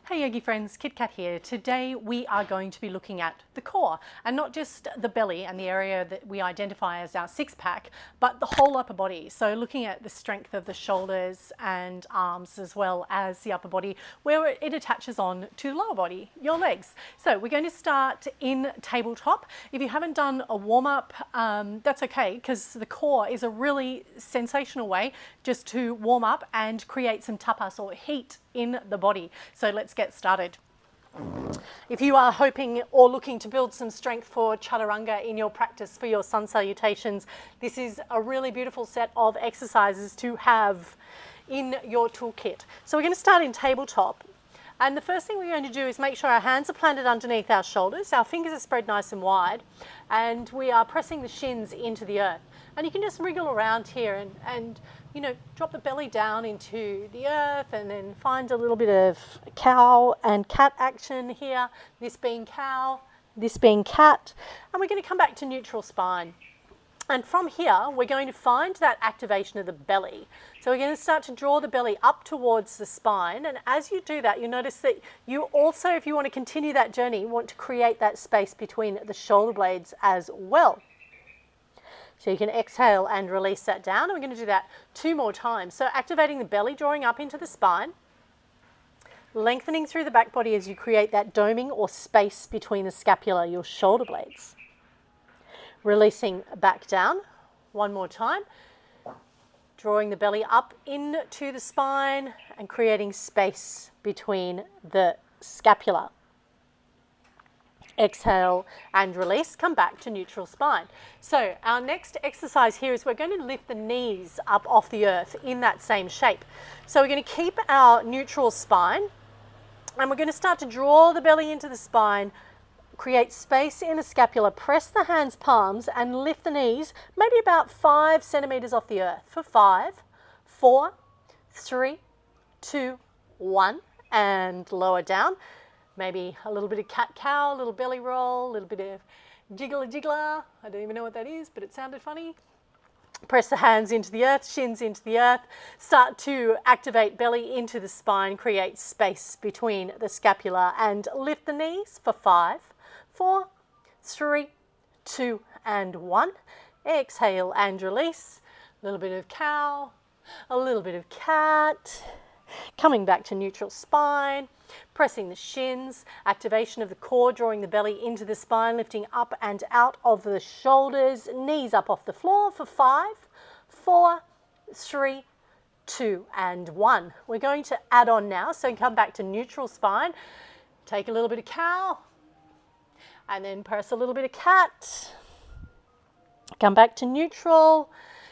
Hey Yogi friends, Kit Kat here. Today we are going to be looking at the core and not just the belly and the area that we identify as our six pack, but the whole upper body. So looking at the strength of the shoulders and arms as well as the upper body where it attaches on to the lower body, your legs. So we're going to start in tabletop. If you haven't done a warm up, that's okay because the core is a really sensational way just to warm up and create some tapas or heat in the body. So let's get started. If you are hoping or looking to build some strength for chaturanga in your practice for your sun salutations, this is a really beautiful set of exercises to have in your toolkit. So we're going to start in tabletop. And the first thing we're going to do is make sure our hands are planted underneath our shoulders, our fingers are spread nice and wide, and we are pressing the shins into the earth. And you can just wriggle around here and you know, drop the belly down into the earth and then find a little bit of cow and cat action here. This being cow, this being cat. And we're going to come back to neutral spine. And from here, we're going to find that activation of the belly. So we're going to start to draw the belly up towards the spine. And as you do that, you'll notice that you also, if you want to continue that journey, want to create that space between the shoulder blades as well. So you can exhale and release that down. And we're going to do that 2 more times. So activating the belly, drawing up into the spine, lengthening through the back body as you create that doming or space between the scapula, your shoulder blades. Releasing back down 1 more time, drawing the belly up into the spine and creating space between the scapula. Exhale and release, come back to neutral spine. So our next exercise here is we're going to lift the knees up off the earth in that same shape. So we're going to keep our neutral spine and we're going to start to draw the belly into the spine, create space in the scapula, press the hands palms and lift the knees maybe about 5 centimeters off the earth for 5, 4, 3, 2, 1 and lower down. Maybe a little bit of cat-cow, a little belly roll, a little bit of jiggler-jiggler. I don't even know what that is, but it sounded funny. Press the hands into the earth, shins into the earth. Start to activate belly into the spine, create space between the scapula and lift the knees for 5, 4, 3, 2 and 1. Exhale and release. A little bit of cow, a little bit of cat. Coming back to neutral spine, pressing the shins, activation of the core, drawing the belly into the spine, lifting up and out of the shoulders, knees up off the floor for 5, 4, 3, 2 and 1. We're going to add on now, so come back to neutral spine, take a little bit of cow, and then press a little bit of cat, come back to neutral.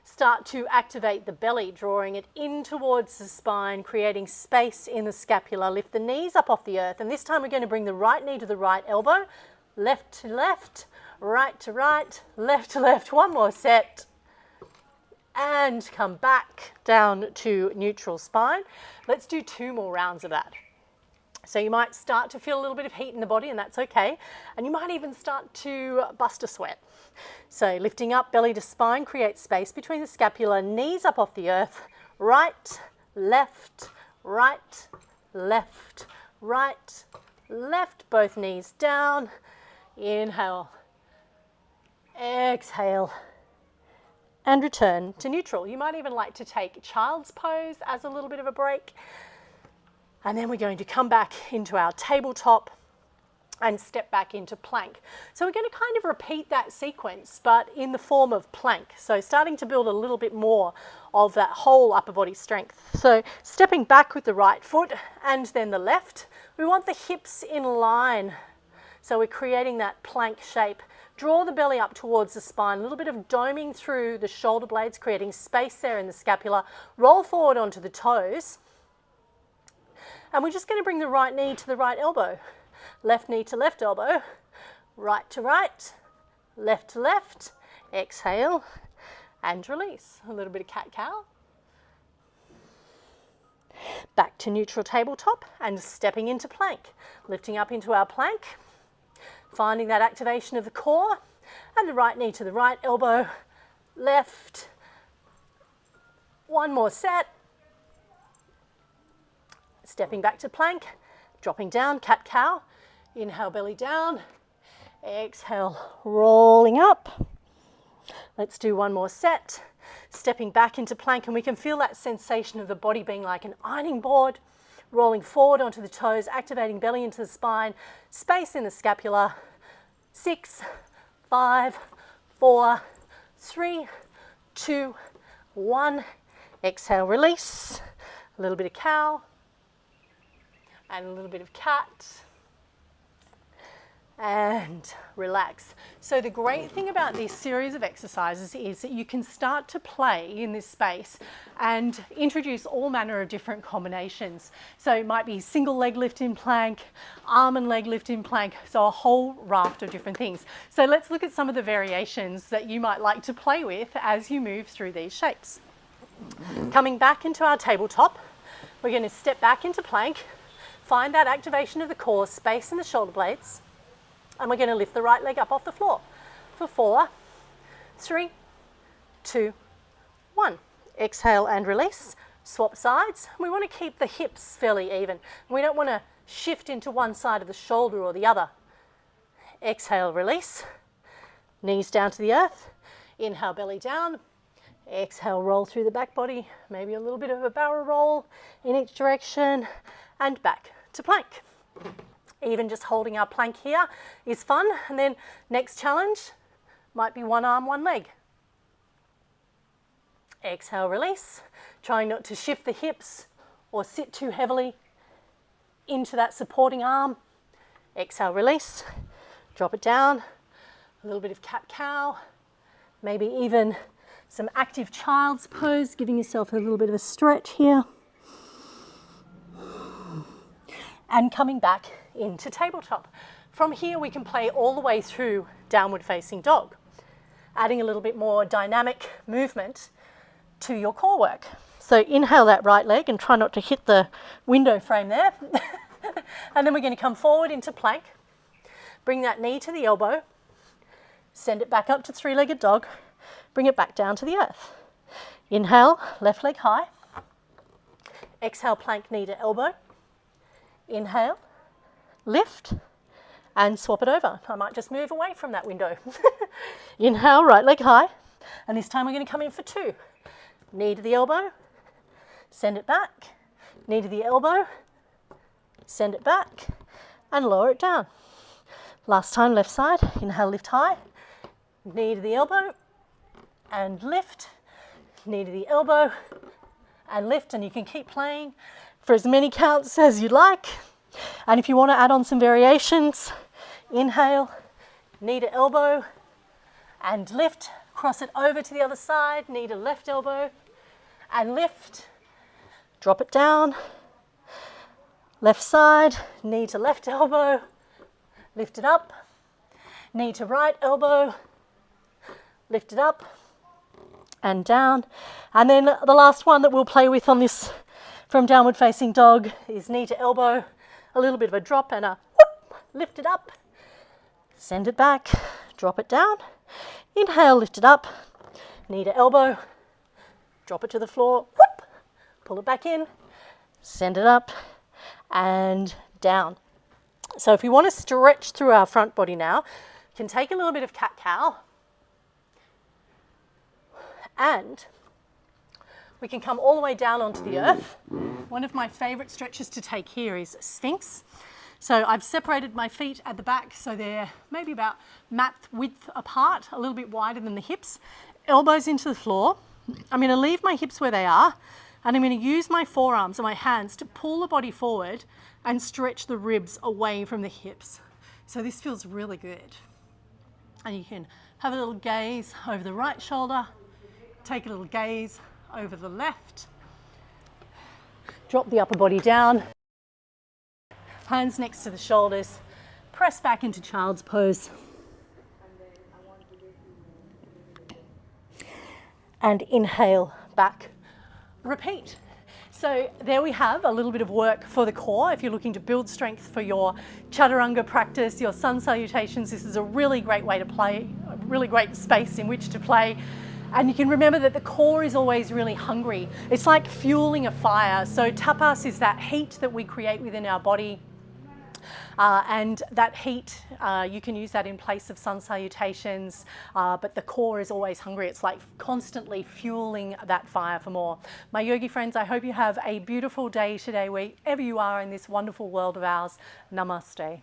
Start to activate the belly, drawing it in towards the spine, creating space in the scapula. Lift the knees up off the earth. And this time we're going to bring the right knee to the right elbow, left to left, right to right, left to left. 1 more set. And come back down to neutral spine. Let's do 2 more rounds of that. So you might start to feel a little bit of heat in the body, and that's okay. And you might even start to bust a sweat. So lifting up, belly to spine, create space between the scapula, knees up off the earth, right, left, right, left, right, left, both knees down. Inhale, exhale, and return to neutral. You might even like to take child's pose as a little bit of a break. And then we're going to come back into our tabletop and step back into plank. So we're going to kind of repeat that sequence, but in the form of plank. So starting to build a little bit more of that whole upper body strength. So stepping back with the right foot and then the left. We want the hips in line. So we're creating that plank shape. Draw the belly up towards the spine, a little bit of doming through the shoulder blades, creating space there in the scapula. Roll forward onto the toes. And we're just going to bring the right knee to the right elbow, left knee to left elbow, right to right, left to left. Exhale and release. A little bit of cat-cow. Back to neutral tabletop and stepping into plank. Lifting up into our plank, finding that activation of the core and the right knee to the right elbow, left. 1 more set. Stepping back to plank, Dropping down, cat-cow. Inhale, belly down. Exhale, rolling up. Let's do one more set. Stepping back into plank, and we can feel that sensation of the body being like an ironing board, rolling forward onto the toes, activating belly into the spine, space in the scapula. 6, 5, 4, 3, 2, 1. Exhale, release. A little bit of cow and a little bit of cat. And relax. So the great thing about this series of exercises is that you can start to play in this space and introduce all manner of different combinations. So it might be single leg lift in plank, arm and leg lift in plank, so a whole raft of different things. So let's look at some of the variations that you might like to play with as you move through these shapes. Coming back into our tabletop, we're going to step back into plank, find that activation of the core, space in the shoulder blades. And we're going to lift the right leg up off the floor for 4, 3, 2, 1. Exhale and release. Swap sides. We want to keep the hips fairly even. We don't want to shift into one side of the shoulder or the other. Exhale, release. Knees down to the earth. Inhale, belly down. Exhale, roll through the back body. Maybe a little bit of a barrel roll in each direction. And back to plank. Even just holding our plank here is fun. And then next challenge might be one arm, one leg. Exhale, release. Trying not to shift the hips or sit too heavily into that supporting arm. Exhale, release. Drop it down. A little bit of cat-cow. Maybe even some active child's pose, giving yourself a little bit of a stretch here. And coming back into tabletop. From here we can play all the way through downward facing dog, adding a little bit more dynamic movement to your core work. So inhale that right leg and try not to hit the window frame there. And then we're going to come forward into plank, bring that knee to the elbow, send it back up to three-legged dog, bring it back down to the earth. Inhale, left leg high. Exhale, plank knee to elbow. Inhale, lift, and swap it over. I might just move away from that window. Inhale, right leg high. And this time we're going to come in for 2. Knee to the elbow, send it back. Knee to the elbow, send it back, and lower it down. Last time, left side. Inhale, lift high. Knee to the elbow, and lift. Knee to the elbow, and lift. And you can keep playing for as many counts as you like. And if you want to add on some variations, inhale, knee to elbow, and lift. Cross it over to the other side, knee to left elbow, and lift. Drop it down. Left side, knee to left elbow, lift it up. Knee to right elbow, lift it up, and down. And then the last one that we'll play with on this from downward facing dog is knee to elbow, a little bit of a drop and a whoop, lift it up, send it back, drop it down, inhale, lift it up, knee to elbow, drop it to the floor, whoop, pull it back in, send it up and down. So if we want to stretch through our front body now, you can take a little bit of cat-cow and we can come all the way down onto the earth. One of my favorite stretches to take here is Sphinx. So I've separated my feet at the back so they're maybe about mat width apart, a little bit wider than the hips. Elbows into the floor. I'm going to leave my hips where they are and I'm going to use my forearms and my hands to pull the body forward and stretch the ribs away from the hips. So this feels really good. And you can have a little gaze over the right shoulder, take a little gaze over the left, drop the upper body down, hands next to the shoulders, press back into child's pose, and inhale back, repeat. So there we have a little bit of work for the core. If you're looking to build strength for your chaturanga practice, your sun salutations, this is a really great way to play, a really great space in which to play. And you can remember that the core is always really hungry. It's like fueling a fire. So tapas is that heat that we create within our body And that heat, you can use that in place of sun salutations, but the core is always hungry. It's like constantly fueling that fire for more. My yogi friends, I hope you have a beautiful day today wherever you are in this wonderful world of ours. Namaste.